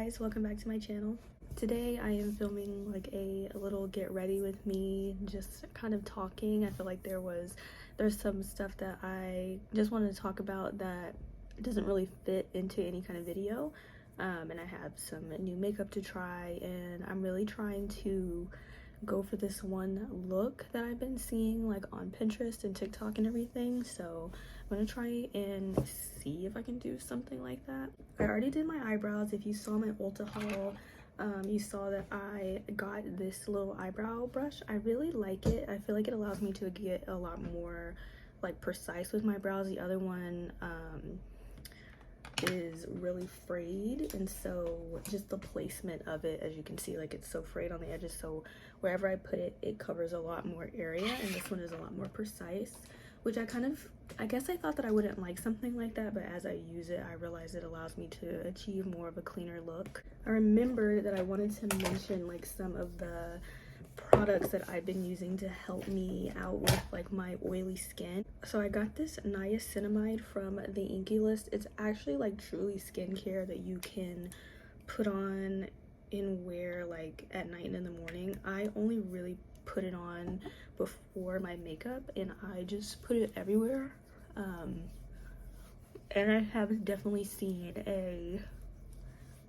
guys, welcome back to my channel. Today I am filming like a little get ready with me, just kind of talking. I feel like there's some stuff that I just wanted to talk about that doesn't really fit into any kind of video. And I have some new makeup to try, and I'm really trying to go for this one look that I've been seeing like on Pinterest and TikTok and everything. So I'm gonna try and see if I can do something like that. I already did my eyebrows. If you saw my Ulta haul, you saw that I got this little eyebrow brush. I really like it. I feel like it allows me to get a lot more like precise with my brows. The other one is really frayed, and so just the placement of it, as you can see, like it's so frayed on the edges, so wherever I put it, it covers a lot more area, and this one is a lot more precise, which I guess I thought that I wouldn't like something like that, but as I use it, I realized it allows me to achieve more of a cleaner look. I remembered that I wanted to mention like some of the products that I've been using to help me out with like my oily skin. So I got this niacinamide from the Inky List. It's actually like truly skincare that you can put on and wear like at night and in the morning. I only really put it on before my makeup, and I just put it everywhere. And I have definitely seen a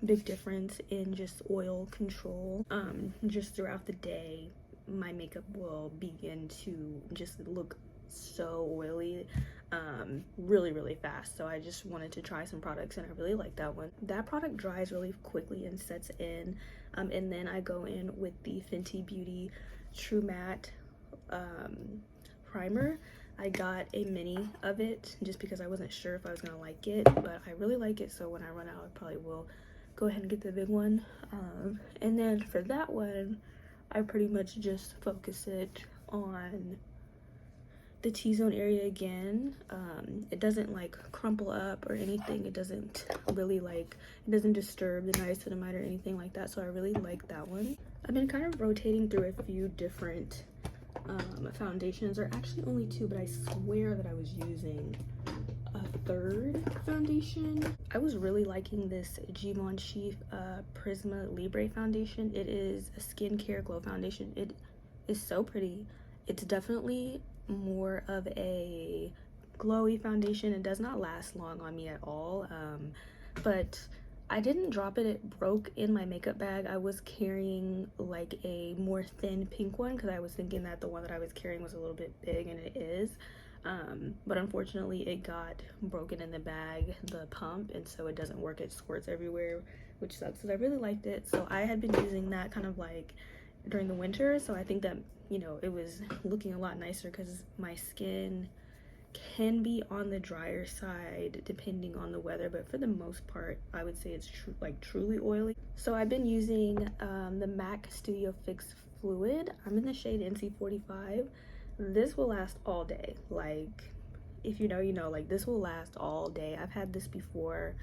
big difference in just oil control. Just throughout the day, my makeup will begin to just look so oily really fast. So I just wanted to try some products, and I really like that one. That product dries really quickly and sets in, and then I go in with the Fenty Beauty True Matte primer. I got a mini of it just because I wasn't sure if I was gonna like it, but I really like it, so when I run out I probably will go ahead and get the big one. And then for that one, I pretty much just focus it on the T-zone area again. It doesn't like crumple up or anything. It doesn't really like, it doesn't disturb the niacinamide or anything like that, so I really like that one. I've been kind of rotating through a few different foundations, or actually only two, but I swear that I was using a third foundation. I was really liking this Givenchy Prisma Libre foundation. It is a skincare glow foundation. It is so pretty. It's definitely more of a glowy foundation. It does not last long on me at all, but I didn't drop it. It broke in my makeup bag. I was carrying like a more thin pink one because I was thinking that the one that I was carrying was a little bit big, and it is. But unfortunately it got broken in the bag, the pump, and so it doesn't work. It squirts everywhere, which sucks because I really liked it. So I had been using that kind of like during the winter, so I think that, you know, it was looking a lot nicer because my skin can be on the drier side depending on the weather, but for the most part I would say it's truly oily. So I've been using the MAC Studio Fix Fluid. I'm in the shade NC45. This will last all day. Like, if you know, you know, like this will last all day. I've had this before.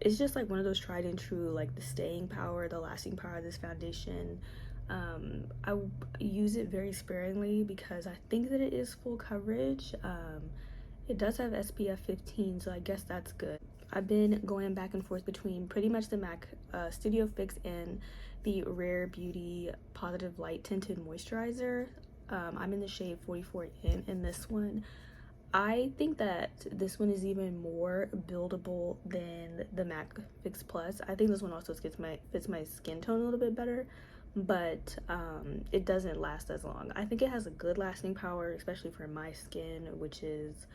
It's just like one of those tried and true, like the staying power, the lasting power of this foundation. I use it very sparingly because I think that it is full coverage. It does have SPF 15, so I guess that's good. I've been going back and forth between pretty much the MAC Studio Fix and the Rare Beauty Positive Light Tinted Moisturizer. I'm in the shade 44 in this one. I think that this one is even more buildable than the MAC Fix Plus. I think this one also fits my skin tone a little bit better, but it doesn't last as long. I think it has a good lasting power, especially for my skin, which is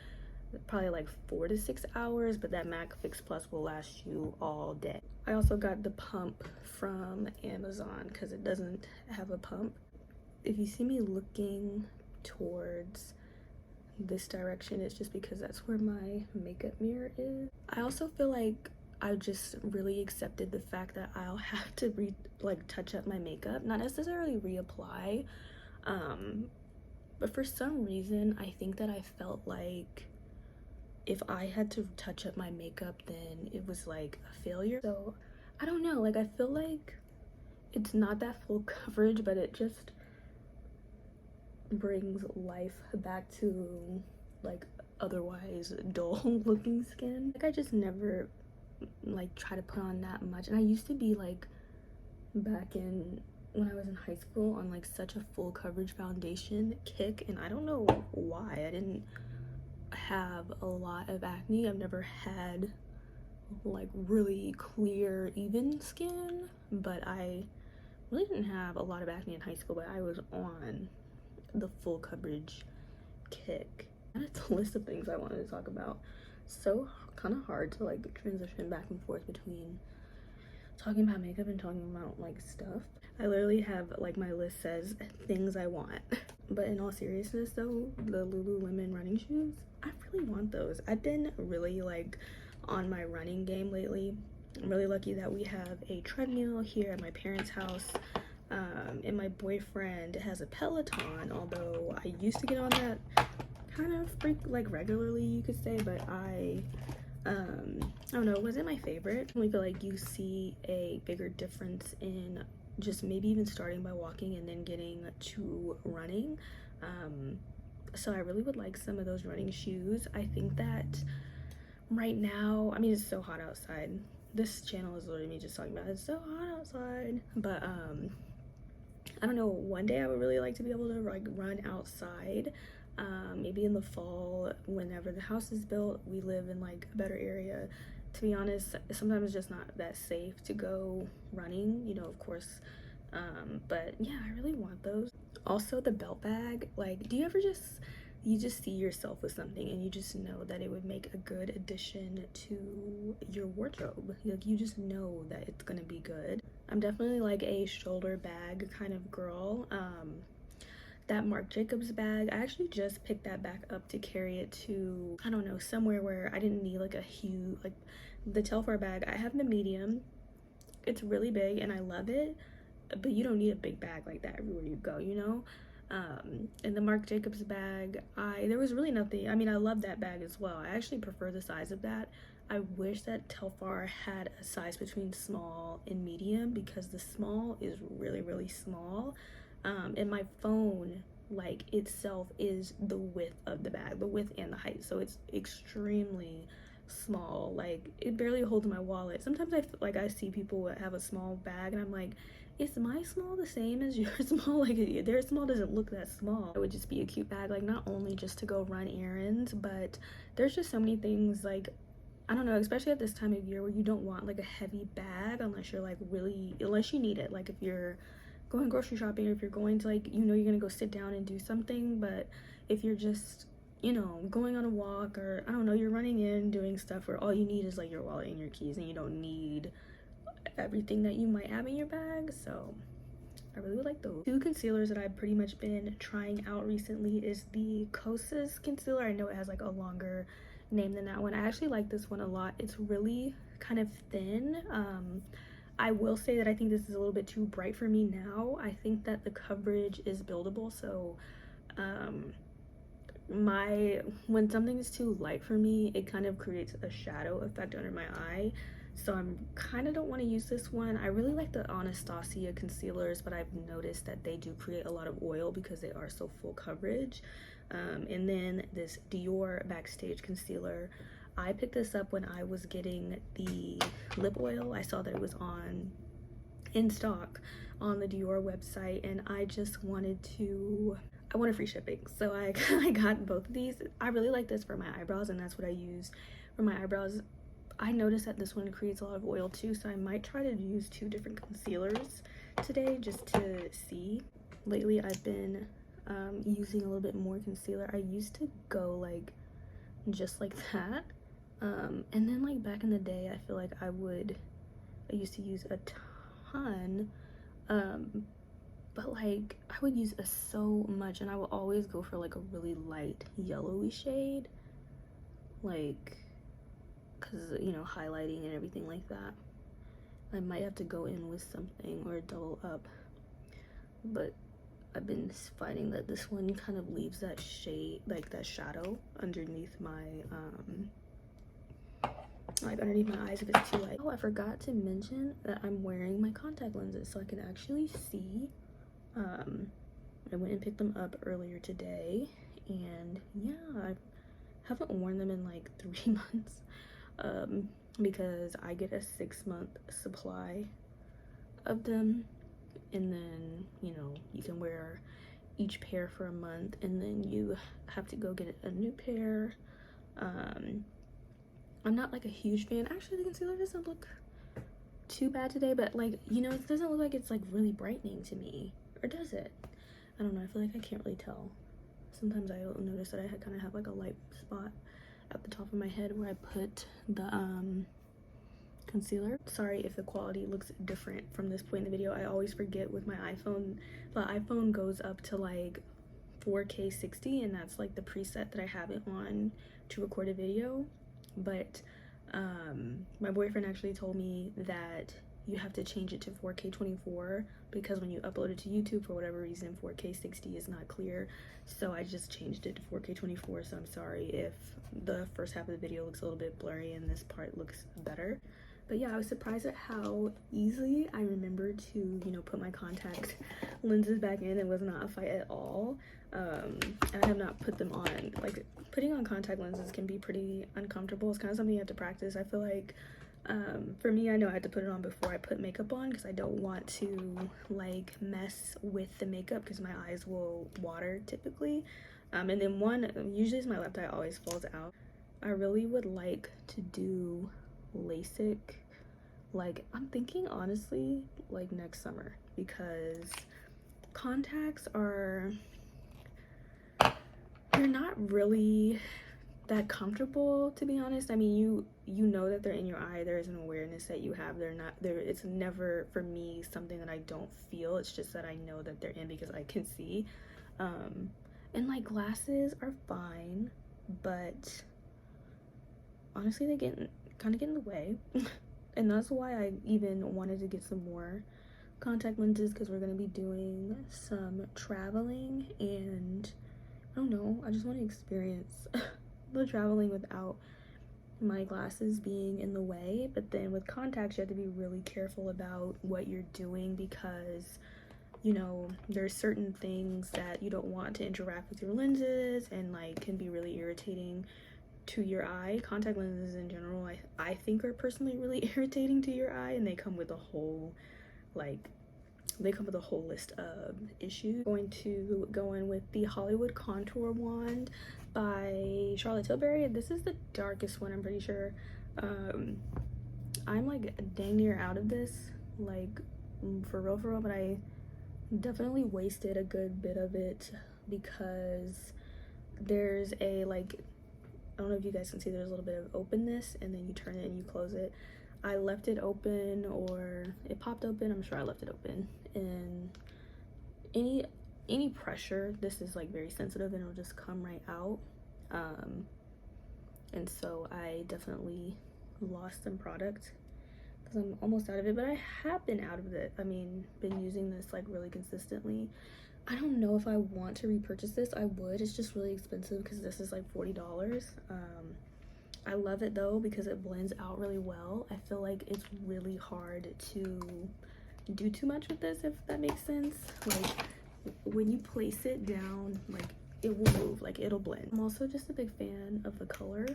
probably like 4 to 6 hours, but that MAC Fix Plus will last you all day. I also got the pump from Amazon because it doesn't have a pump. If you see me looking towards this direction, it's just because that's where my makeup mirror is. I also feel like I just really accepted the fact that I'll have to touch up my makeup, not necessarily reapply, but for some reason I think that I felt like if I had to touch up my makeup, then it was like a failure. So I don't know, like I feel like it's not that full coverage, but it just brings life back to like otherwise dull looking skin. Like I just never like try to put on that much. And I used to be like, back in when I was in high school, on like such a full coverage foundation kick, and I don't know why. I didn't have a lot of acne. I've never had like really clear even skin, but I really didn't have a lot of acne in high school, but I was on the full coverage kick. And it's a list of things I wanted to talk about. So kind of hard to like transition back and forth between talking about makeup and talking about like stuff. I literally have like, my list says things I want. But in all seriousness though, the Lululemon running shoes, I really want those. I've been really like on my running game lately. I'm really lucky that we have a treadmill here at my parents' house. And my boyfriend has a Peloton, although I used to get on that kind of like regularly, you could say, but I don't know, it wasn't my favorite. I feel like you see a bigger difference in just maybe even starting by walking and then getting to running. So I really would like some of those running shoes. I think that right now, I mean, it's so hot outside. This channel is literally me just talking about it's so hot outside, but I don't know, one day I would really like to be able to like run outside. Maybe in the fall, whenever the house is built. We live in like a better area. To be honest, sometimes it's just not that safe to go running, you know, of course. But yeah, I really want those. Also the belt bag, like, do you ever you just see yourself with something and you just know that it would make a good addition to your wardrobe? Like, you just know that it's gonna be good. I'm definitely like a shoulder bag kind of girl. That Marc Jacobs bag, I actually just picked that back up to carry it to, I don't know, somewhere where I didn't need like a huge, like the Telfar bag. I have the medium. It's really big and I love it, but you don't need a big bag like that everywhere you go, you know? And the Marc Jacobs bag, there was really nothing. I mean, I love that bag as well. I actually prefer the size of that. I wish that Telfar had a size between small and medium, because the small is really, really small. And my phone, like, itself is the width of the bag, the width and the height, so it's extremely small. Like, it barely holds my wallet. Sometimes I see people that have a small bag and I'm like, is my small the same as your small? Like, their small doesn't look that small. It would just be a cute bag, like, not only just to go run errands, but there's just so many things, like, I don't know, especially at this time of year where you don't want like a heavy bag unless you're like really, unless you need it. Like if you're going grocery shopping, or if you're going to like, you know, you're gonna go sit down and do something. But if you're just, you know, going on a walk, or I don't know, you're running in doing stuff where all you need is like your wallet and your keys, and you don't need everything that you might have in your bag. So I really would like those. Two concealers that I've pretty much been trying out recently is the Kosas concealer. I know it has like a longer name than that one. I actually like this one a lot. It's really kind of thin. I will say that I think this is a little bit too bright for me now. I think that the coverage is buildable, so when something is too light for me, it kind of creates a shadow effect under my eye. So I'm kind of don't want to use this one. I really like the Anastasia concealers, but I've noticed that they do create a lot of oil because they are so full coverage. And then this Dior Backstage concealer, I picked this up when I was getting the lip oil. I saw that it was in stock on the Dior website, and I just wanted free shipping, so I got both of these. I really like this for my eyebrows, and that's what I use for my eyebrows. I noticed that this one creates a lot of oil too, so I might try to use two different concealers today just to see. Lately I've been using a little bit more concealer. I used to go like just like that, and then like back in the day, I feel like I used to use a ton, but like I would use so much, and I would always go for like a really light yellowy shade, like, because, you know, highlighting and everything like that. I might have to go in with something or double up, but I've been finding that this one kind of leaves that shade, like that shadow underneath my like underneath my eyes if it's too light. Oh, I forgot to mention that I'm wearing my contact lenses so I can actually see. I went and picked them up earlier today, and yeah, I haven't worn them in like 3 months. because I get a 6-month supply of them, and then, you know, you can wear each pair for a month, and then you have to go get a new pair. I'm not like a huge fan. Actually, the concealer doesn't look too bad today, but like, you know, it doesn't look like it's like really brightening to me, or does it? I don't know. I feel like I can't really tell. Sometimes I notice that I kind of have like a light spot at the top of my head where I put the concealer. Sorry if the quality looks different from this point in the video. I always forget with my iPhone. The iPhone goes up to like 4K 60, and that's like the preset that I have it on to record a video. But my boyfriend actually told me that you have to change it to 4K 24 because when you upload it to YouTube, for whatever reason, 4K 60 is not clear. So I just changed it to 4K 24. So I'm sorry if the first half of the video looks a little bit blurry and this part looks better. But yeah, I was surprised at how easily I remembered to, you know, put my contact lenses back in. It was not a fight at all. And I have not put them on. Like, putting on contact lenses can be pretty uncomfortable. It's kind of something you have to practice. I feel like for me, I know I had to put it on before I put makeup on because I don't want to like mess with the makeup because my eyes will water typically. And then usually my left eye always falls out. I really would like to do LASIK. Like, I'm thinking honestly like next summer, because contacts they're not really that comfortable, to be honest. I mean, you know that they're in your eye. There is an awareness that you have. They're not there. It's never for me something that I don't feel. It's just that I know that they're in because I can see. And like, glasses are fine, but honestly they kind of get in the way. And that's why I even wanted to get some more contact lenses, because we're going to be doing some traveling, and I don't know, I just want to experience the traveling without my glasses being in the way. But then with contacts, you have to be really careful about what you're doing, because, you know, there's certain things that you don't want to interact with your lenses and like can be really irritating to your eye. Contact lenses in general, I think, are personally really irritating to your eye, and they come with a whole list of issues. I'm going to go in with the Hollywood Contour Wand by Charlotte Tilbury. This is the darkest one, I'm pretty sure. I'm like dang near out of this, like for real, but I definitely wasted a good bit of it because there's a, like, I don't know if you guys can see, there's a little bit of openness, and then you turn it and you close it. I left it open, or it popped open. I'm sure I left it open, and any pressure, this is like very sensitive and it'll just come right out. And so I definitely lost some product because I'm almost out of it, but I have been out of it. I mean, been using this like really consistently. I don't know if I want to repurchase this. I would. It's just really expensive because this is like $40. I love it though because it blends out really well. I feel like it's really hard to do too much with this, if that makes sense. Like, when you place it down, like, it will move, like it'll blend. I'm also just a big fan of the color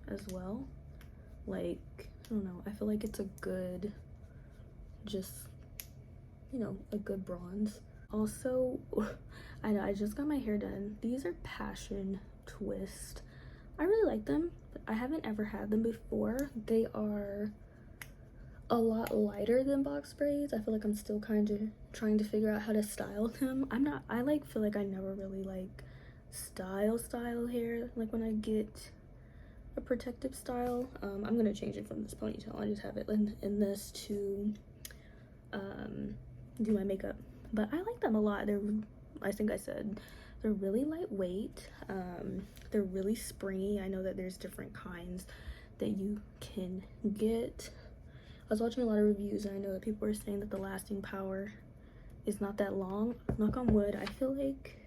as well. Like, I don't know, I feel like it's a good, just, you know, a good bronze. Also, I just got my hair done. These are Passion Twist. I really like them, but I haven't ever had them before. They are a lot lighter than box braids. I feel like I'm still kind of trying to figure out how to style them. Feel like I never really like style hair. Like, when I get a protective style, I'm gonna change it from this ponytail. I just have it in this to do my makeup. But I like them a lot. I think I said they're really lightweight. They're really springy. I know that there's different kinds that you can get. I was watching a lot of reviews, and I know that people are saying that the lasting power is not that long. Knock on wood. I feel like,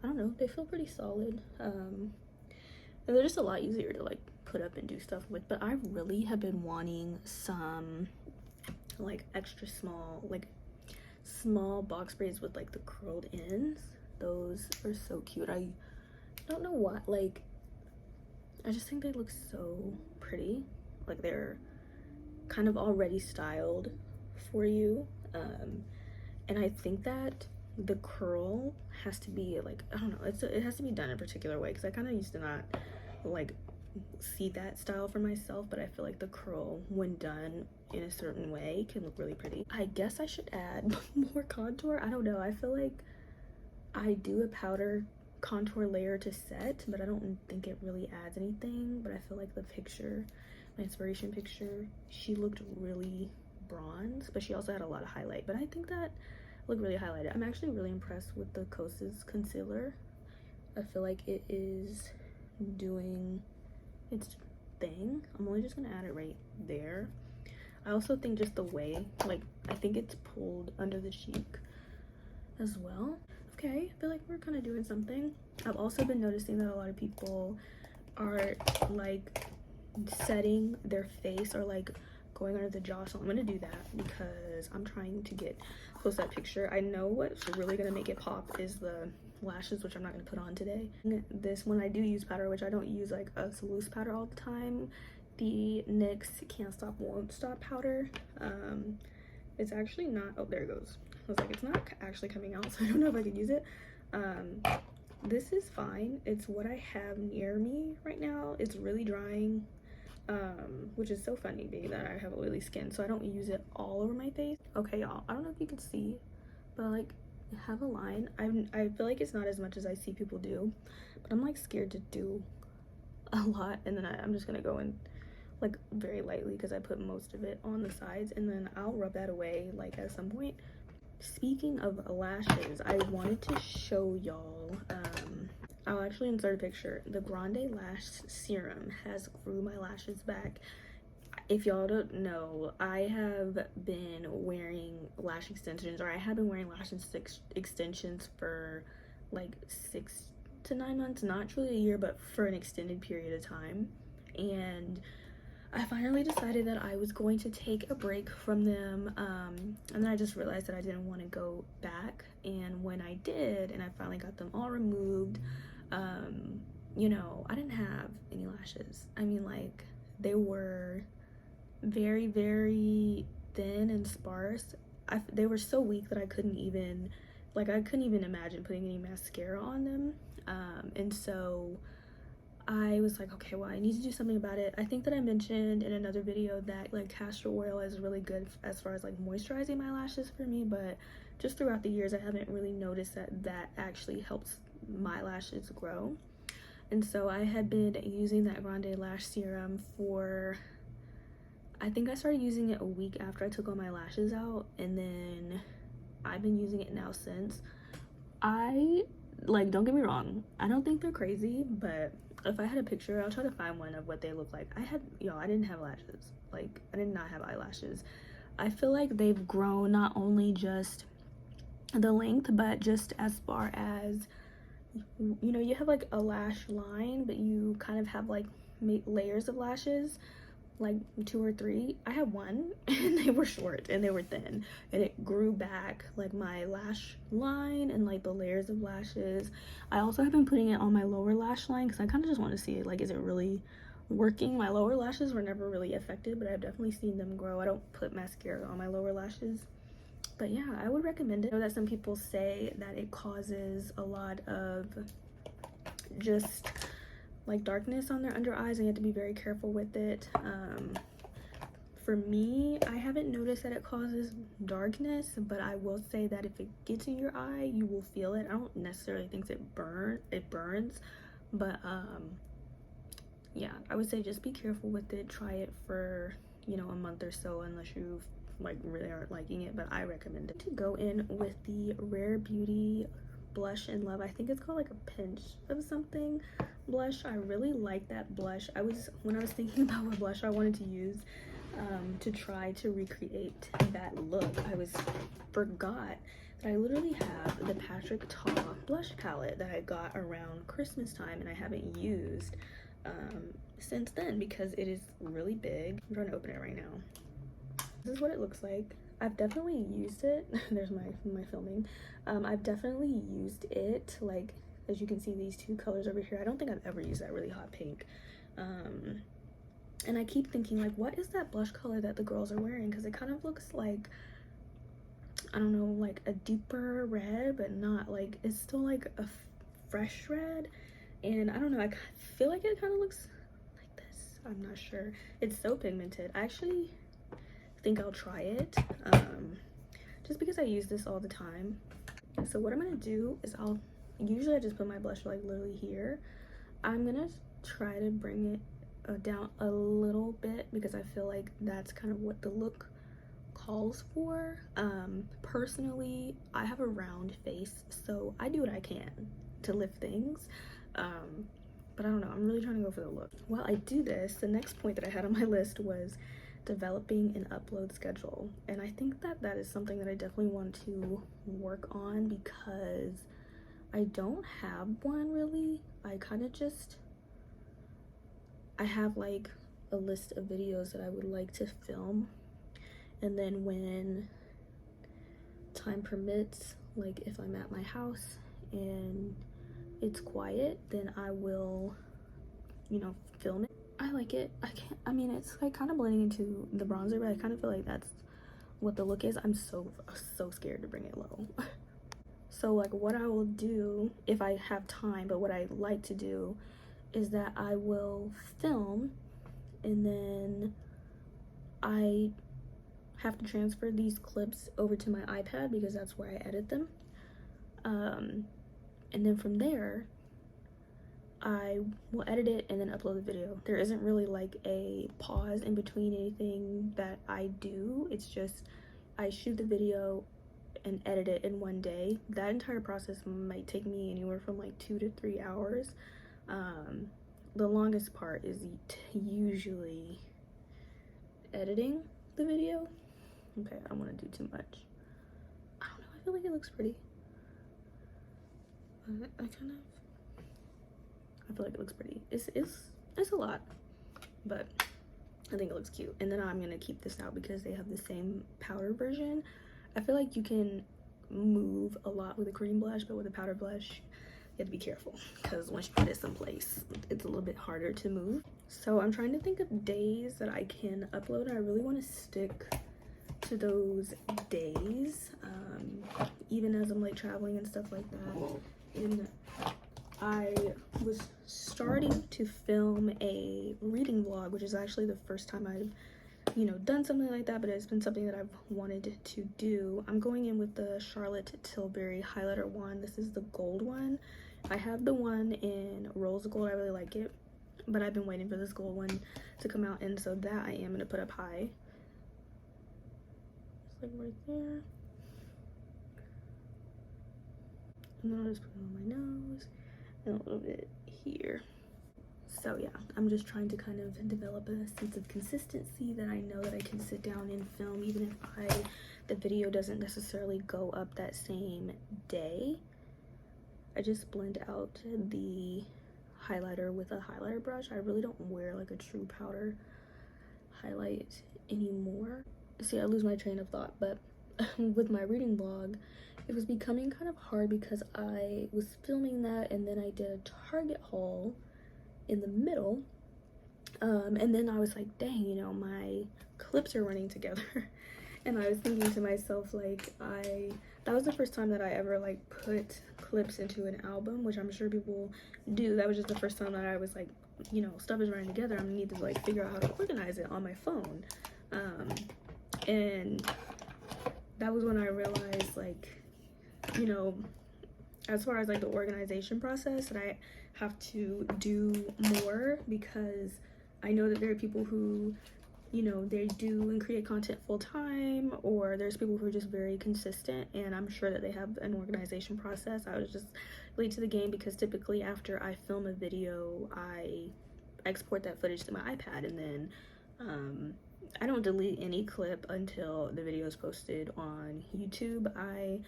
I don't know, they feel pretty solid. And they're just a lot easier to like put up and do stuff with. But I really have been wanting some like extra small, like small box braids with like the curled ends. Those are so cute. I don't know why, like, I just think they look so pretty like they're kind of already styled for you. And I think that the curl has to be like, I don't know, it has to be done a particular way, because I kind of used to not like see that style for myself, but I feel like the curl, when done in a certain way, can look really pretty. I guess I should add more contour. I don't know, I feel like I do a powder contour layer to set, but I don't think it really adds anything. But I feel like the picture, my inspiration picture, she looked really bronze, but she also had a lot of highlight, but I think that looked really highlighted. I'm actually really impressed with the Kosas concealer. I feel like it is doing its thing. I'm only just gonna add it right there. I also think just the way, like, I think it's pulled under the cheek as well. Okay, I feel like we're kind of doing something. I've also been noticing that a lot of people are like setting their face or like going under the jaw, so I'm gonna do that because I'm trying to get close to that picture. I know what's really gonna make it pop is the lashes, which I'm not gonna put on today. This, when I do use powder, which I don't use like a loose powder all the time, the NYX Can't Stop Won't Stop powder. It's actually not, oh there it goes. I was like, it's not actually coming out, so I don't know if I can use it. This is fine. It's what I have near me right now. It's really drying, which is so funny being that I have oily skin, so I don't use it all over my face. Okay, y'all, I don't know if you can see, but like, I have a line. I feel like it's not as much as I see people do, but I'm like scared to do a lot, and then I'm just gonna go in like very lightly because I put most of it on the sides, and then I'll rub that away like at some point. Speaking of lashes, I wanted to show y'all, I'll actually insert a picture. The Grande Lash Serum has grew my lashes back. If y'all don't know, I have been wearing lash extensions, or I have been wearing lash extensions for like 6 to 9 months, not truly a year, but for an extended period of time. And I finally decided that I was going to take a break from them, and then I just realized that I didn't want to go back. And when I did, and I finally got them all removed, you know, I didn't have any lashes. I mean, like, they were very, very thin and sparse. They were so weak that I couldn't even imagine putting any mascara on them. And so I was like, okay, well, I need to do something about it. I think that I mentioned in another video that like castor oil is really good as far as like moisturizing my lashes for me, but just throughout the years I haven't really noticed that actually helps my lashes grow. And so I had been using that Grande Lash Serum for, I think I started using it a week after I took all my lashes out, and then I've been using it now since. Like, don't get me wrong, I don't think they're crazy, but if I had a picture, I'll try to find one of what they look like. I didn't have lashes. Like, I did not have eyelashes. I feel like they've grown not only just the length, but just as far as, you know, you have like a lash line, but you kind of have like layers of lashes, like 2 or 3. I had one and they were short and they were thin, and it grew back like my lash line and like the layers of lashes. I also have been putting it on my lower lash line because I kind of just want to see, like, is it really working? My lower lashes were never really affected, but I've definitely seen them grow. I don't put mascara on my lower lashes, but yeah, I would recommend it. I know that some people say that it causes a lot of just like darkness on their under eyes, and you have to be very careful with it. For me, I haven't noticed that it causes darkness, but I will say that if it gets in your eye, you will feel it. I don't necessarily think it burns, but yeah, I would say just be careful with it. Try it for, you know, a month or so, unless you like really aren't liking it, but I recommend it. To go in with the Rare Beauty Blush in Love, I think it's called like a pinch of something blush. I really like that blush. When I was thinking about what blush I wanted to use to try to recreate that look, I forgot that I literally have the Patrick Ta blush palette that I got around Christmas time, and I haven't used since then because it is really big. I'm trying to open it right now. This is what it looks like. I've definitely used it. There's my filming. I've definitely used it, like, as you can see, these 2 colors over here. I don't think I've ever used that really hot pink. And I keep thinking, like, what is that blush color that the girls are wearing? Because it kind of looks like, I don't know, like a deeper red, but not like, it's still like a fresh red. And I don't know, I feel like it kind of looks like this. I'm not sure. It's so pigmented. I actually think I'll try it, just because I use this all the time. So what I'm gonna do is usually I just put my blush like literally here. I'm gonna try to bring it down a little bit because I feel like that's kind of what the look calls for. Personally, I have a round face, so I do what I can to lift things, but I don't know, I'm really trying to go for the look. While I do this, the next point that I had on my list was developing an upload schedule, and I think that that is something that I definitely want to work on because I don't have one really. I have like a list of videos that I would like to film, and then when time permits, like if I'm at my house and it's quiet, then I will, you know, film it. I like it. I mean, it's like kind of blending into the bronzer, but I kind of feel like that's what the look is. I'm so scared to bring it low. So like what I will do if I have time, but what I like to do is that I will film, and then I have to transfer these clips over to my iPad because that's where I edit them. And then from there, I will edit it and then upload the video. There isn't really like a pause in between anything that I do. It's just I shoot the video and edit it in one day. That entire process might take me anywhere from like 2 to 3 hours. The longest part is usually editing the video. Okay, I don't want to do too much. I don't know, I feel like it looks pretty. I feel like it looks pretty. It's a lot, but I think it looks cute. And then I'm gonna keep this out because they have the same powder version. I feel like you can move a lot with a cream blush, but with a powder blush, you have to be careful because once you put it someplace, it's a little bit harder to move. So I'm trying to think of days that I can upload. I really want to stick to those days, even as I'm like traveling and stuff like that. And I was starting to film a reading vlog, which is actually the first time I've, you know, done something like that, but it's been something that I've wanted to do. I'm going in with the Charlotte Tilbury highlighter wand. This is the gold one. I have the one in rose gold. I really like it, but I've been waiting for this gold one to come out, and so that I am going to put up high. It's like right there. And then I'll just put it on my nose and a little bit here. So yeah, I'm just trying to kind of develop a sense of consistency that I know that I can sit down and film even if the video doesn't necessarily go up that same day. I just blend out the highlighter with a highlighter brush. I really don't wear like a true powder highlight anymore. See, I lose my train of thought, but with my reading vlog, it was becoming kind of hard because I was filming that and then I did a Target haul in the middle, and then I was like, dang, you know, my clips are running together. And I was thinking to myself, like, that was the first time that I ever like put clips into an album, which I'm sure people do. That was just the first time that I was like, you know, stuff is running together, I'm gonna need to like figure out how to organize it on my phone. And that was when I realized, like, you know, as far as like the organization process, that I have to do more, because I know that there are people who, you know, they do and create content full time, or there's people who are just very consistent, and I'm sure that they have an organization process. I was just late to the game because typically after I film a video, I export that footage to my iPad, and then I don't delete any clip until the video is posted on YouTube. I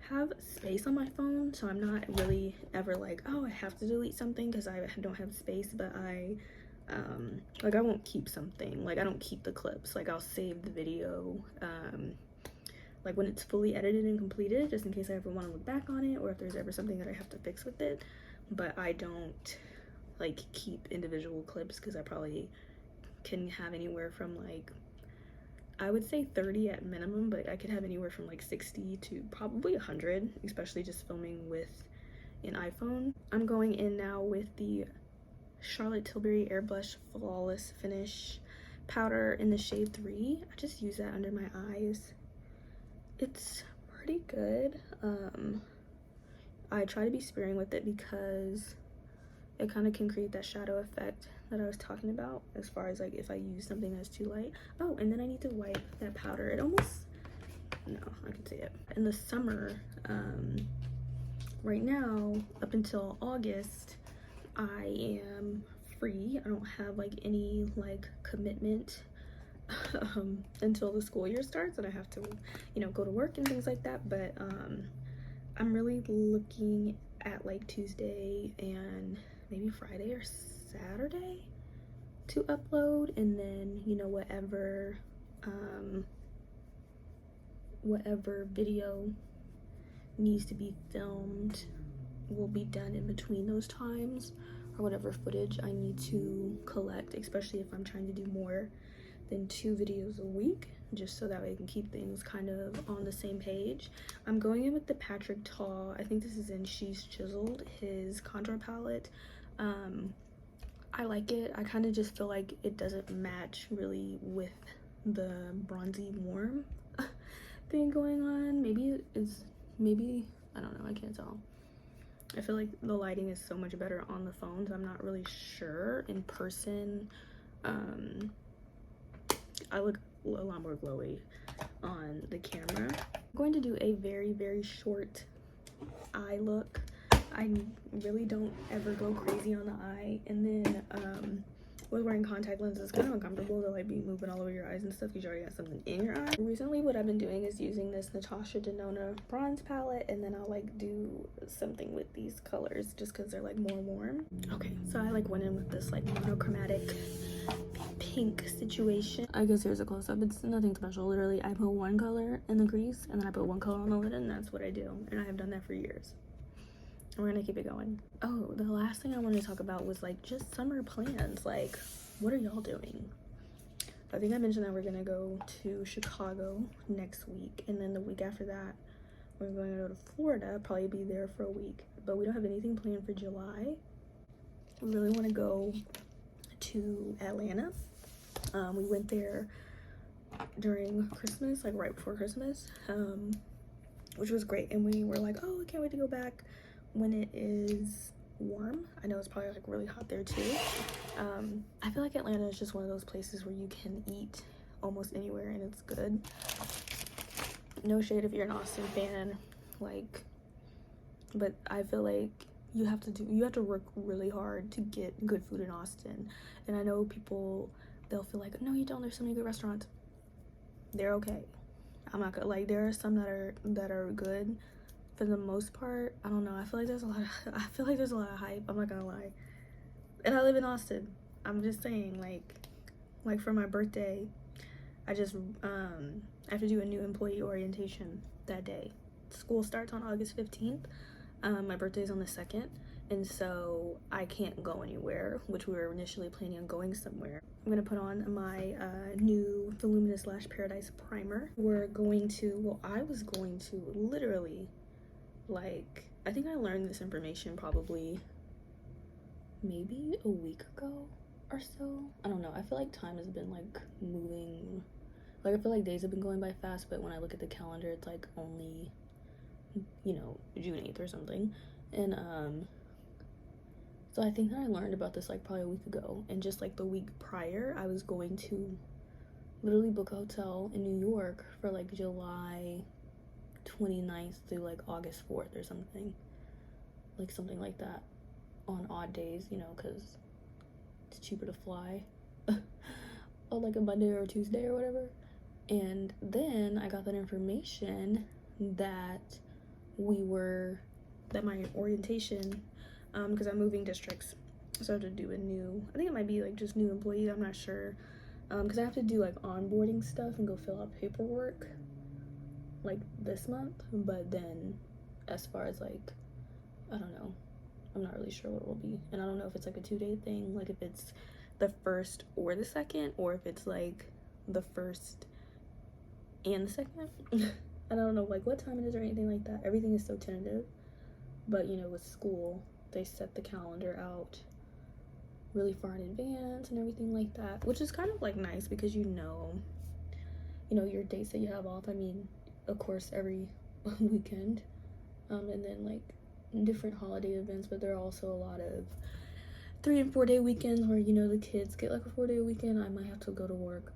have space on my phone, so I'm not really ever like, oh, I have to delete something because I don't have space, but like I won't keep something, like I don't keep the clips, like I'll save the video like when it's fully edited and completed, just in case I ever want to look back on it, or if there's ever something that I have to fix with it. But I don't like keep individual clips because I probably can have anywhere from like, I would say 30 at minimum, but I could have anywhere from like 60 to probably 100, especially just filming with an iPhone. I'm going in now with the Charlotte Tilbury Airbrush Flawless Finish powder in the shade 3. I just use that under my eyes. It's pretty good. I try to be sparing with it because it kind of can create that shadow effect that I was talking about, as far as like if I use something that's too light. Oh, and then I need to wipe that powder. It almost, no, I can see it. In the summer, right now, up until August, I am free. I don't have like any like commitment until the school year starts, and I have to, you know, go to work and things like that. But I'm really looking at like Tuesday and maybe Friday or Saturday to upload, and then, you know, whatever video needs to be filmed will be done in between those times, or whatever footage I need to collect, especially if I'm trying to do more than 2 videos a week, just so that way I can keep things kind of on the same page. I'm going in with the Patrick Ta, I think this is in She's Chiseled, his contour palette. I like it. I kind of just feel like it doesn't match really with the bronzy warm thing going on. Maybe I don't know, I can't tell. I feel like the lighting is so much better on the phones. I'm not really sure. In person, I look a lot more glowy on the camera. I'm going to do a very, very short eye look. I really don't ever go crazy on the eye, and then with wearing contact lenses, it's kind of uncomfortable to like be moving all over your eyes and stuff because you already have something in your eye. Recently, what I've been doing is using this Natasha Denona bronze palette, and then I'll like do something with these colors just because they're like more warm. Okay, so I like went in with this like monochromatic pink situation. I guess here's a close-up. It's nothing special. Literally, I put one color in the crease, and then I put one color on the lid, and that's what I do, and I have done that for years. We're gonna keep it going. Oh, the last thing I wanted to talk about was like just summer plans. Like, what are y'all doing? I think I mentioned that we're gonna go to Chicago next week, and then the week after that we're going to go to Florida, probably be there for a week, but we don't have anything planned for July. I really want to go to Atlanta. We went there during Christmas, like right before Christmas, which was great, and we were like, oh, I can't wait to go back when it is warm. I know it's probably like really hot there too. I feel like Atlanta is just one of those places where you can eat almost anywhere and it's good. No shade if you're an Austin fan, like, but I feel like you have to work really hard to get good food in Austin. And I know people, they'll feel like, no you don't, there's so many good restaurants. They're okay. I'm not gonna, like, there are some that are good. For the most part, I don't know, I feel like there's a lot of hype, I'm not gonna lie. And I live in Austin. I'm just saying, like for my birthday, I have to do a new employee orientation that day. School starts on August 15th. My birthday's on the 2nd, and so I can't go anywhere, which we were initially planning on going somewhere. I'm gonna put on my new Voluminous Lash Paradise primer. I was going to literally, like, I think I learned this information probably maybe a week ago or so. I don't know, I feel like time has been like moving, like I feel like days have been going by fast, but when I look at the calendar it's like only, you know, June 8th or something. And so I think that I learned about this like probably a week ago, and just like the week prior I was going to literally book a hotel in New York for like July 29th through like August 4th or something like that, on odd days, you know, because it's cheaper to fly on like a Monday or a Tuesday or whatever. And then I got that information that my orientation, because I'm moving districts, so I have to do I think it might be like just new employees, I'm not sure, because I have to do like onboarding stuff and go fill out paperwork like this month. But then as far as like, I don't know, I'm not really sure what it will be, and I don't know if it's like a 2-day thing, like if it's the 1st or the 2nd, or if it's like the 1st and the 2nd. I don't know like what time it is or anything like that. Everything is so tentative, but you know, with school they set the calendar out really far in advance and everything like that, which is kind of like nice because you know your dates that you have off. I mean, of course, every weekend, and then like different holiday events, but there are also a lot of 3 and 4 day weekends where, you know, the kids get like a 4-day weekend. I might have to go to work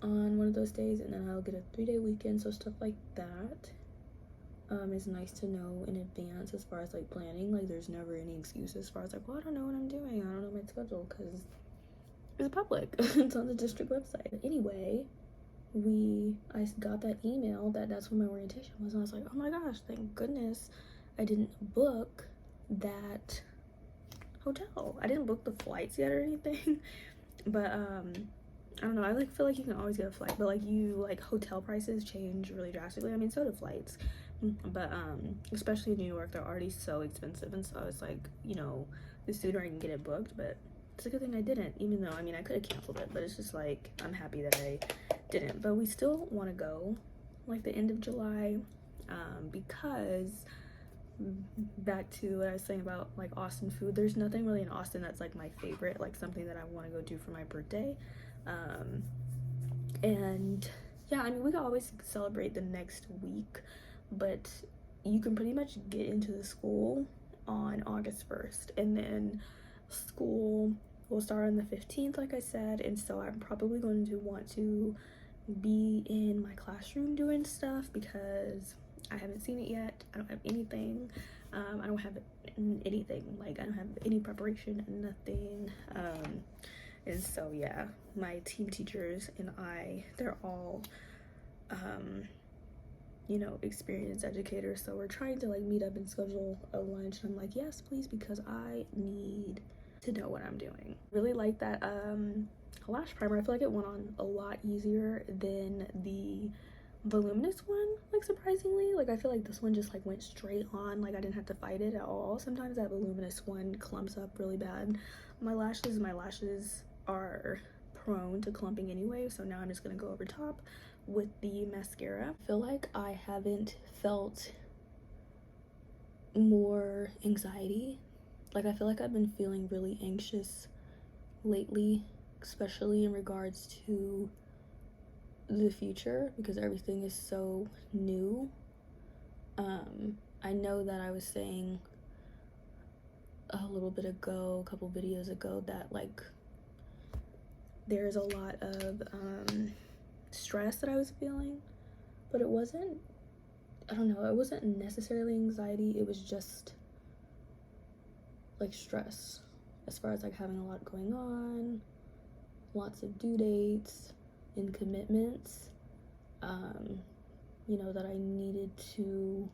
on one of those days, and then I'll get a 3-day weekend. So stuff like that is nice to know in advance as far as like planning. Like there's never any excuse as far as like, well, I don't know what I'm doing, I don't know my schedule, because it's public. It's on the district website. But anyway, I got that email that's when my orientation was, and I was like, oh my gosh, thank goodness I didn't book that hotel. I didn't book the flights yet or anything. But I don't know, I like feel like you can always get a flight, but like hotel prices change really drastically. I mean, so do flights, but especially in New York, they're already so expensive, and so it's like, you know, the sooner I can get it booked. But it's a good thing I didn't, even though I mean I could have canceled it, but it's just like I'm happy that I didn't. But we still want to go like the end of July, because back to what I was saying about like Austin food, there's nothing really in Austin that's like my favorite, like something that I want to go do for my birthday. And yeah, I mean, we can always celebrate the next week, but you can pretty much get into the school on August 1st, and then school will start on the 15th, like I said. And so I'm probably going to want to be in my classroom doing stuff because I haven't seen it yet. I don't have anything. I don't have anything, like I don't have any preparation, nothing. And so yeah, my team teachers and they're all you know, experienced educators, so we're trying to like meet up and schedule a lunch. And I'm like, yes please, because I need to know what I'm doing. Really like that lash primer. I feel like it went on a lot easier than the voluminous one, like surprisingly. Like I feel like this one just like went straight on, like I didn't have to fight it at all. Sometimes that voluminous one clumps up really bad. My lashes are prone to clumping anyway, so now I'm just gonna go over top with the mascara. I feel like I haven't felt more anxiety. Like I feel like I've been feeling really anxious lately, especially in regards to the future, because everything is so new. I know that I was saying a little bit ago, a couple videos ago, that like there's a lot of stress that I was feeling, but it wasn't, I don't know, it wasn't necessarily anxiety, it was just like stress as far as like having a lot going on, lots of due dates and commitments, you know, that I needed to,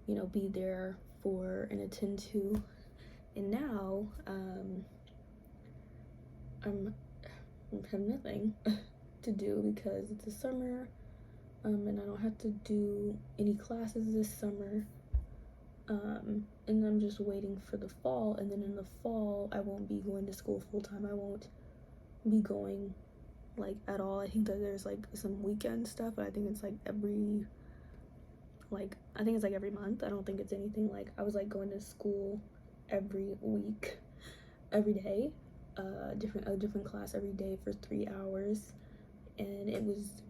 you know, be there for and attend to. And now I have nothing to do because it's the summer, and I don't have to do any classes this summer, and I'm just waiting for the fall. And then in the fall I won't be going to school full-time. I won't be going like at all. I think that there's like some weekend stuff, but I think it's like every month. I don't think it's anything like I was like going to school every week, every day, a different class every day for 3 hours. And it was,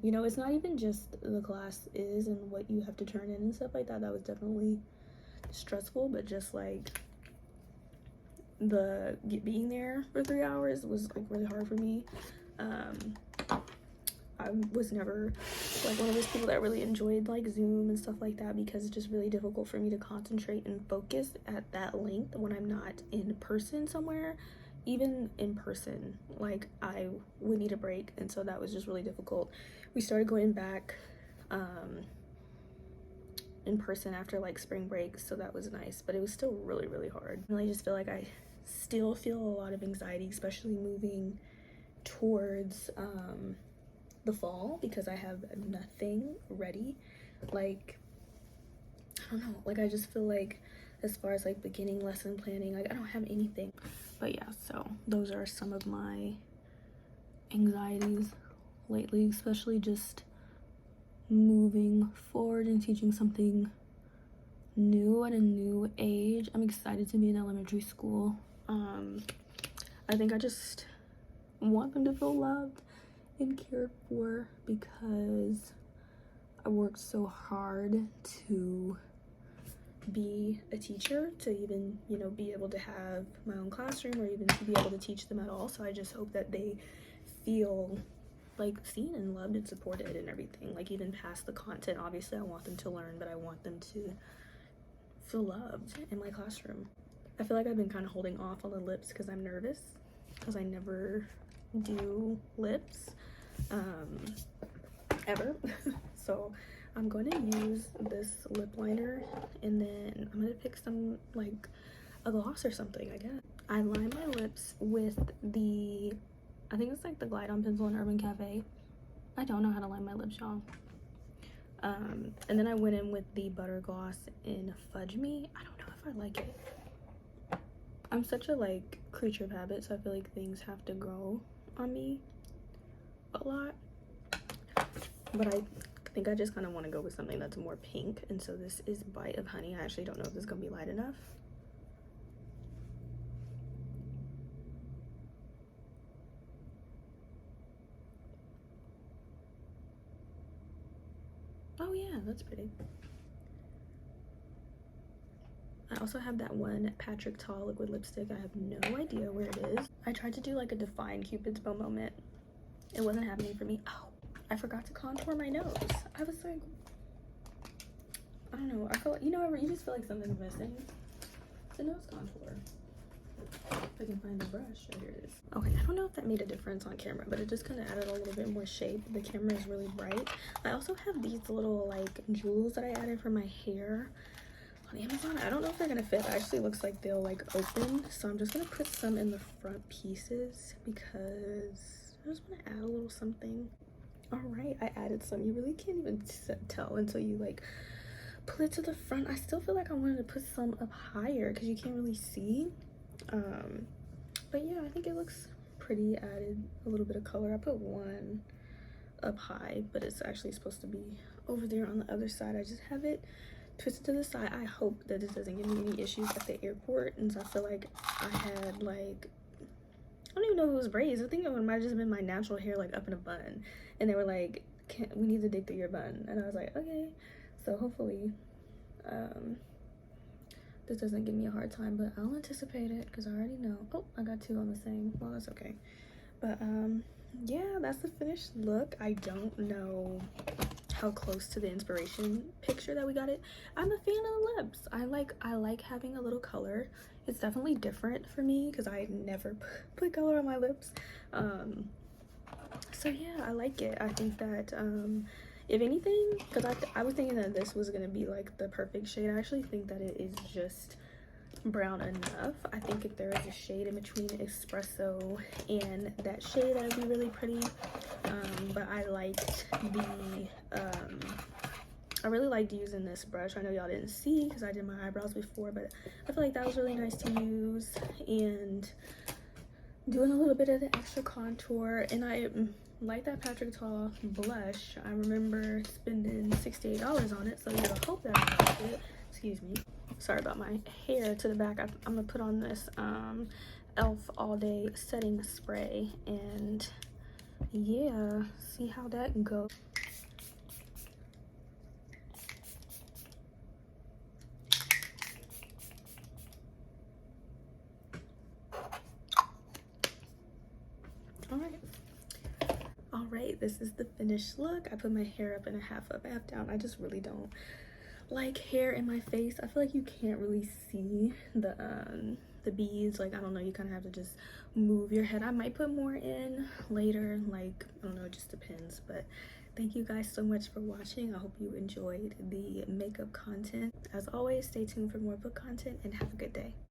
you know, it's not even just the class is and what you have to turn in and stuff like that. That was definitely stressful, but just like being there for 3 hours was like really hard for me. I was never like one of those people that really enjoyed like Zoom and stuff like that, because it's just really difficult for me to concentrate and focus at that length when I'm not in person somewhere. Even in person, like I would need a break, and so that was just really difficult. We started going back in person after like spring break, so that was nice, but it was still really, really hard. I really just feel like I still feel a lot of anxiety, especially moving towards the fall, because I have nothing ready. Like I don't know, like I just feel like as far as like beginning lesson planning. Like I don't have anything. But yeah, so those are some of my anxieties lately, especially just moving forward and teaching something new at a new age. I'm excited to be in elementary school. I think I just want them to feel loved and cared for, because I worked so hard to be a teacher, to even, you know, be able to have my own classroom or even to be able to teach them at all. So I just hope that they feel like seen and loved and supported and everything, like even past the content. Obviously I want them to learn, but I want them to feel loved in my classroom. I feel like I've been kind of holding off on the lips because I'm nervous, because I never do lips ever. So I'm going to use this lip liner, and then I'm going to pick some, like a gloss or something, I guess. I line my lips with the, I think it's like the Glide On pencil in Urban Cafe. I don't know how to line my lips, y'all. And then I went in with the butter gloss in Fudge Me. I don't know if I like it. I'm such a like creature of habit, so I feel like things have to grow on me a lot. But I think I just kind of want to go with something that's more pink, and so this is Bite of Honey. I actually don't know if this is gonna be light enough. Oh yeah, that's pretty. I also have that one Patrick Ta liquid lipstick. I have no idea where it is. I tried to do like a Define Cupid's bow moment. It wasn't happening for me. Oh, I forgot to contour my nose. I was like, I don't know. I feel like, you know, you just feel like something's missing. It's a nose contour. If I can find the brush. Oh, here it is. Okay, I don't know if that made a difference on camera, but it just kind of added a little bit more shape. The camera is really bright. I also have these little like jewels that I added for my hair on Amazon. I don't know if they're gonna fit. It actually looks like they'll like open, so I'm just gonna put some in the front pieces because I just want to add a little something. All right, I added some. You really can't even tell until you like pull it to the front. I still feel like I wanted to put some up higher because you can't really see. But yeah, I think it looks pretty. Added a little bit of color. I put one up high, but it's actually supposed to be over there on the other side. I just have it twisted to the side. I hope that this doesn't give me any issues at the airport, and so I feel like I had like, I don't even know if it was braids. I think it might have just been my natural hair like up in a bun, and they were like, we need to dig through your bun, and I was like, okay. So hopefully this doesn't give me a hard time, but I'll anticipate it because I already know. Oh, I got two on the same. Well, that's okay. But yeah, that's the finished look. I don't know how close to the inspiration picture that we got it. I'm a fan of the lips. I like having a little color. It's definitely different for me because I never put color on my lips. So yeah, I like it. I think that if anything, because I was thinking that this was gonna be like the perfect shade. I actually think that it is just brown enough. I think if there is a shade in between espresso and that shade, that would be really pretty. But I liked the I really liked using this brush. I know y'all didn't see because I did my eyebrows before, but I feel like that was really nice to use, and doing a little bit of the extra contour. And I like that Patrick Ta blush. I remember spending $68 on it, so you gotta hope that I liked it. Excuse me, sorry about my hair to the back. I'm gonna put on this Elf All Day setting spray, and yeah, see how that goes. All right, this is the finished look. I put my hair up and a half up, half down. I just really don't like hair in my face. I feel like you can't really see the beads. Like, I don't know, you kind of have to just move your head. I might put more in later, like, I don't know, it just depends. But thank you guys so much for watching. I hope you enjoyed the makeup content. As always, stay tuned for more book content and have a good day.